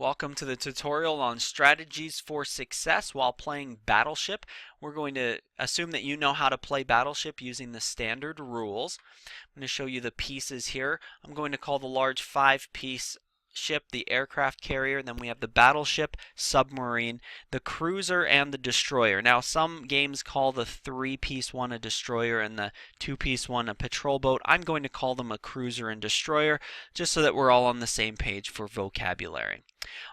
Welcome to the tutorial on strategies for success while playing Battleship. We're going to assume that you know how to play Battleship using the standard rules. I'm going to show you the pieces here. I'm going to call the large 5-piece ship the aircraft carrier. Then we have the battleship, submarine, the cruiser, and the destroyer. Now some games call the 3-piece one a destroyer and the 2-piece one a patrol boat. I'm going to call them a cruiser and destroyer just so that we're all on the same page for vocabulary.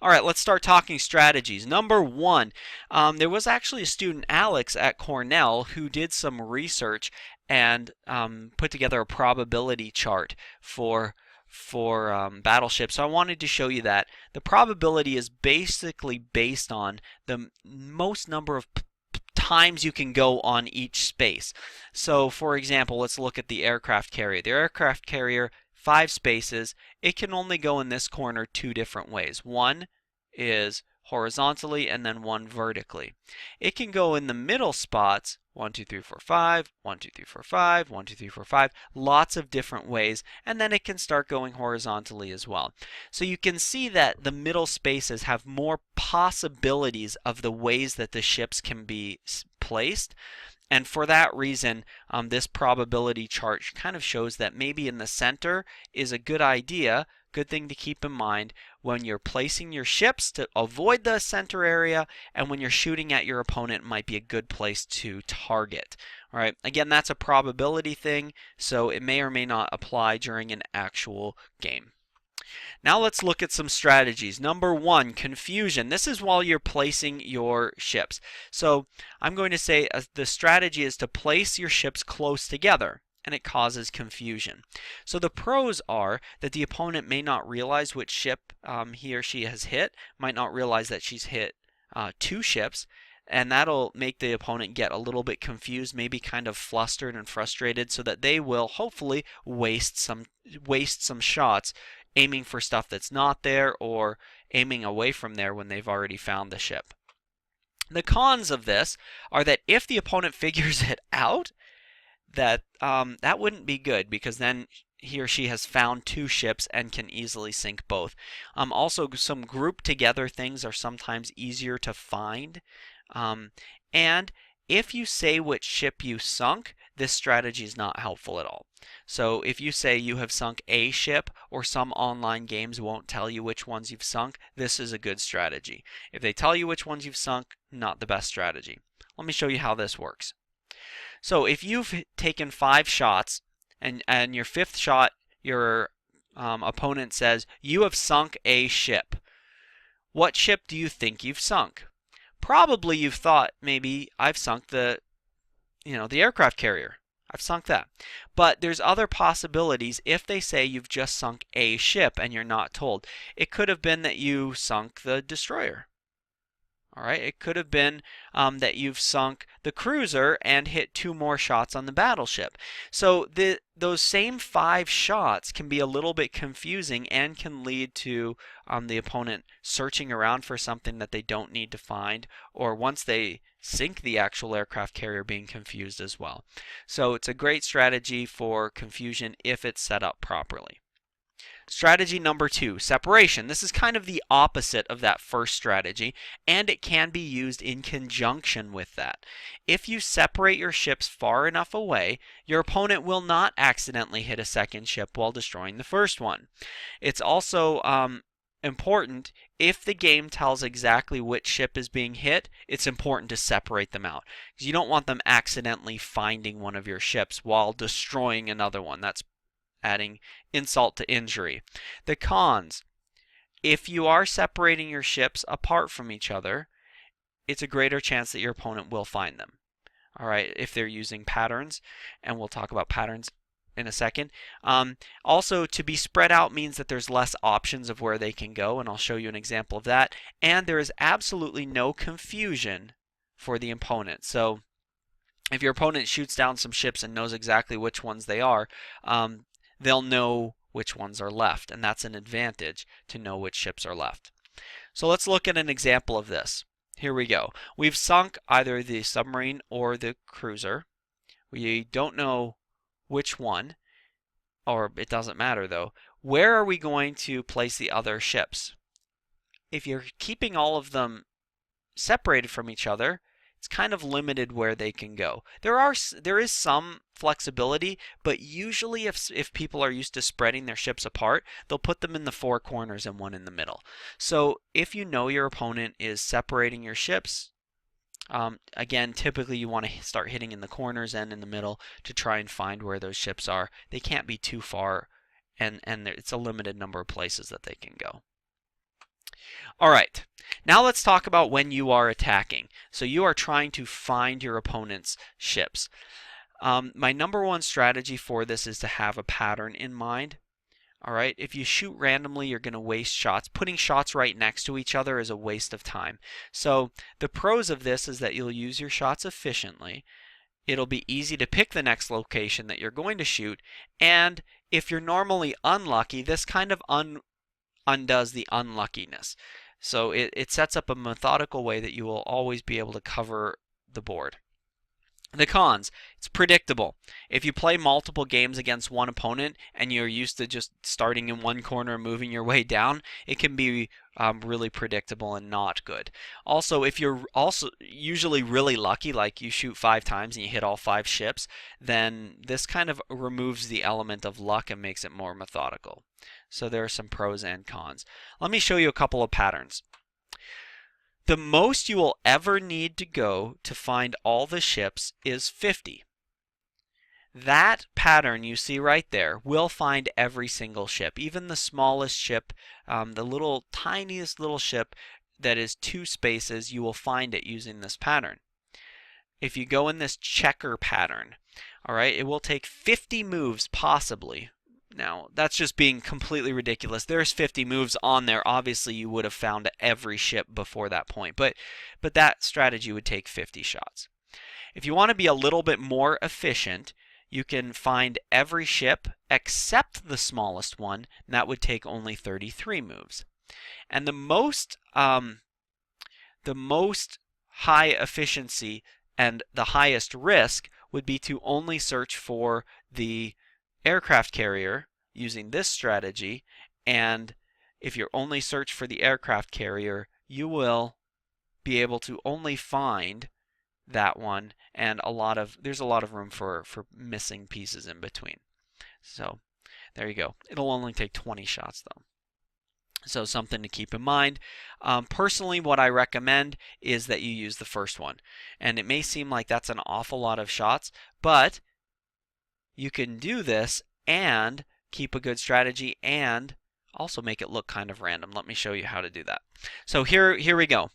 All right, let's start talking strategies. Number one, there was actually a student, Alex, at Cornell who did some research and put together a probability chart for Battleship. So I wanted to show you that. The probability is basically based on the most number of times you can go on each space. So for example, let's look at the aircraft carrier. The aircraft carrier, 5 spaces, it can only go in this corner 2 different ways. One is horizontally and then one vertically. It can go in the middle spots 1, 2, 3, 4, 5, 1, 2, 3, 4, 5, 1, 2, 3, 4, 5, lots of different ways, and then it can start going horizontally as well. So you can see that the middle spaces have more possibilities of the ways that the ships can be placed. And for that reason, this probability chart kind of shows that maybe in the center is a good idea, good thing to keep in mind when you're placing your ships to avoid the center area, and when you're shooting at your opponent, it might be a good place to target. All right, again, that's a probability thing, so it may or may not apply during an actual game. Now let's look at some strategies. Number one, confusion. This is while you're placing your ships. So I'm going to say the strategy is to place your ships close together, and it causes confusion. So the pros are that the opponent may not realize which ship he or she has hit, might not realize that she's hit 2 ships, and that'll make the opponent get a little bit confused, maybe kind of flustered and frustrated, so that they will hopefully waste some shots aiming for stuff that's not there or aiming away from there when they've already found the ship. The cons of this are that if the opponent figures it out, that wouldn't be good, because then he or she has found 2 ships and can easily sink both. Also, some grouped together things are sometimes easier to find. And if you say which ship you sunk, this strategy is not helpful at all. So if you say you have sunk a ship, or some online games won't tell you which ones you've sunk, this is a good strategy. If they tell you which ones you've sunk, not the best strategy. Let me show you how this works. So if you've taken 5 shots, and your 5th shot, your opponent says, you have sunk a ship. What ship do you think you've sunk? Probably you've thought, maybe I've sunk the aircraft carrier. I've sunk that. But there's other possibilities if they say you've just sunk a ship and you're not told. It could have been that you sunk the destroyer. All right, it could have been that you've sunk the cruiser and hit 2 more shots on the battleship. So those same 5 shots can be a little bit confusing and can lead to the opponent searching around for something that they don't need to find, or once they sink the actual aircraft carrier, being confused as well. So it's a great strategy for confusion if it's set up properly. Strategy number 2, separation. This is kind of the opposite of that first strategy, and it can be used in conjunction with that. If you separate your ships far enough away, your opponent will not accidentally hit a second ship while destroying the first one. It's also important, if the game tells exactly which ship is being hit, it's important to separate them out, because you don't want them accidentally finding one of your ships while destroying another one. That's adding insult to injury. The cons: if you are separating your ships apart from each other, it's a greater chance that your opponent will find them. All right, if they're using patterns, and we'll talk about patterns in a second. Also, to be spread out means that there's less options of where they can go, and I'll show you an example of that. And there is absolutely no confusion for the opponent. So if your opponent shoots down some ships and knows exactly which ones they are, they'll know which ones are left, and that's an advantage to know which ships are left. So let's look at an example of this. Here we go. We've sunk either the submarine or the cruiser. We don't know which one, or it doesn't matter though. Where are we going to place the other ships? if you're keeping all of them separated from each other, it's kind of limited where they can go. There is some flexibility, but usually if people are used to spreading their ships apart, they'll put them in the four corners and one in the middle. So if you know your opponent is separating your ships, again, typically you want to start hitting in the corners and in the middle to try and find where those ships are. They can't be too far, and it's a limited number of places that they can go. All right, now let's talk about when you are attacking. So you are trying to find your opponent's ships. My number one strategy for this is to have a pattern in mind. All right, if you shoot randomly, you're going to waste shots. Putting shots right next to each other is a waste of time. So the pros of this is that you'll use your shots efficiently. It'll be easy to pick the next location that you're going to shoot. And if you're normally unlucky, this kind of undoes the unluckiness. So it sets up a methodical way that you will always be able to cover the board. The cons, it's predictable. If you play multiple games against one opponent and you're used to just starting in one corner and moving your way down, it can be really predictable and not good. Also, if you're also usually really lucky, like you shoot 5 times and you hit all 5 ships, then this kind of removes the element of luck and makes it more methodical. So there are some pros and cons. Let me show you a couple of patterns. The most you will ever need to go to find all the ships is 50. That pattern you see right there will find every single ship, even the smallest ship, the tiniest little ship that is 2 spaces, you will find it using this pattern. If you go in this checker pattern, all right, it will take 50 moves possibly. Now, that's just being completely ridiculous. There's 50 moves on there. Obviously, you would have found every ship before that point, but that strategy would take 50 shots. If you want to be a little bit more efficient, you can find every ship except the smallest one, and that would take only 33 moves. And the most high efficiency and the highest risk would be to only search for the aircraft carrier using this strategy, and if you only search for the aircraft carrier, you will be able to only find that one, and there's a lot of room for missing pieces in between. So there you go. It'll only take 20 shots though. So something to keep in mind. Personally, what I recommend is that you use the first one. And it may seem like that's an awful lot of shots, but you can do this and keep a good strategy and also make it look kind of random. Let me show you how to do that. So here we go.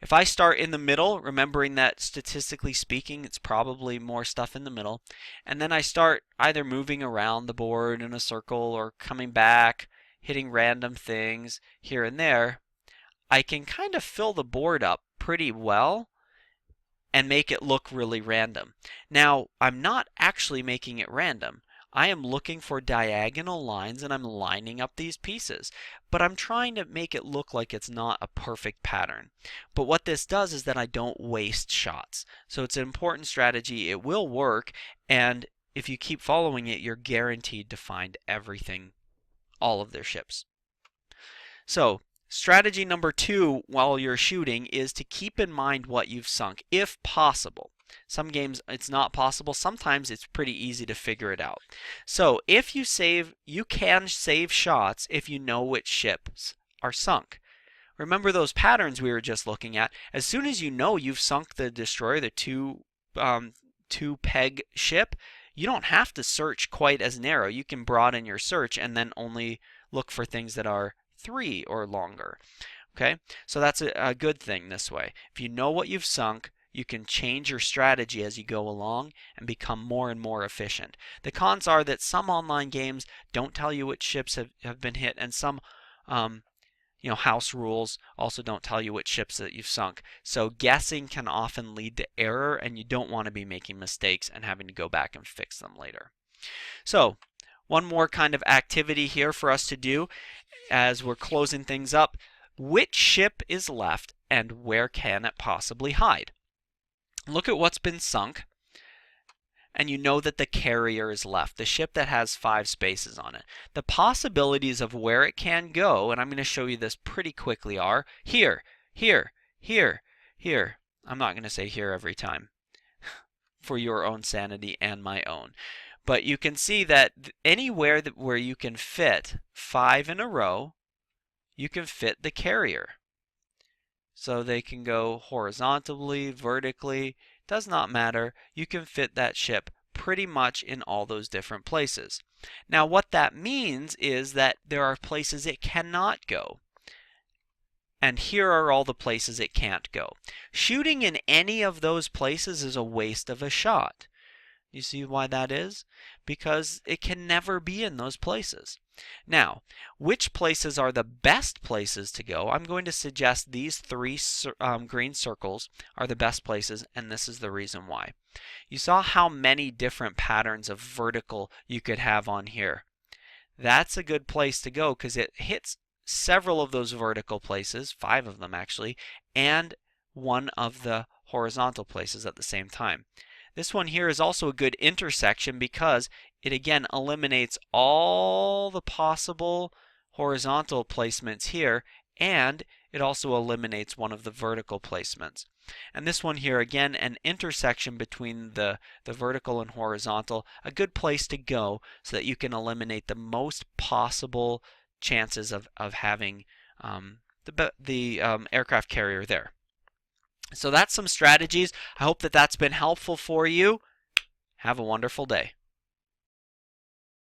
If I start in the middle, remembering that statistically speaking, it's probably more stuff in the middle, and then I start either moving around the board in a circle or coming back, hitting random things here and there, I can kind of fill the board up pretty well and make it look really random. Now, I'm not actually making it random. I am looking for diagonal lines and I'm lining up these pieces. But I'm trying to make it look like it's not a perfect pattern. But what this does is that I don't waste shots. So it's an important strategy. It will work, and if you keep following it, you're guaranteed to find everything, all of their ships. So strategy number 2 while you're shooting is to keep in mind what you've sunk, if possible. Some games it's not possible. Sometimes it's pretty easy to figure it out. So if you can save shots if you know which ships are sunk. Remember those patterns we were just looking at. As soon as you know you've sunk the destroyer, the two peg ship, you don't have to search quite as narrow. You can broaden your search and then only look for things that are 3 or longer. Okay, so that's a good thing this way. If you know what you've sunk, you can change your strategy as you go along and become more and more efficient. The cons are that some online games don't tell you which ships have been hit, and some house rules also don't tell you which ships that you've sunk. So guessing can often lead to error, and you don't want to be making mistakes and having to go back and fix them later. So one more kind of activity here for us to do as we're closing things up. Which ship is left and where can it possibly hide? Look at what's been sunk and you know that the carrier is left, the ship that has 5 spaces on it. The possibilities of where it can go, and I'm going to show you this pretty quickly, are here, here, here, here. I'm not going to say here every time for your own sanity and my own. But you can see that anywhere where you can fit 5 in a row, you can fit the carrier. So they can go horizontally, vertically, does not matter. You can fit that ship pretty much in all those different places. Now what that means is that there are places it cannot go. And here are all the places it can't go. Shooting in any of those places is a waste of a shot. You see why that is? Because it can never be in those places. Now, which places are the best places to go? I'm going to suggest these 3 green circles are the best places, and this is the reason why. You saw how many different patterns of vertical you could have on here. That's a good place to go because it hits several of those vertical places, 5 of them actually, and one of the horizontal places at the same time. This one here is also a good intersection because it again eliminates all the possible horizontal placements here, and it also eliminates one of the vertical placements. And this one here, again, an intersection between the vertical and horizontal, a good place to go so that you can eliminate the most possible chances of having the aircraft carrier there. So that's some strategies. I hope that that's been helpful for you. Have a wonderful day.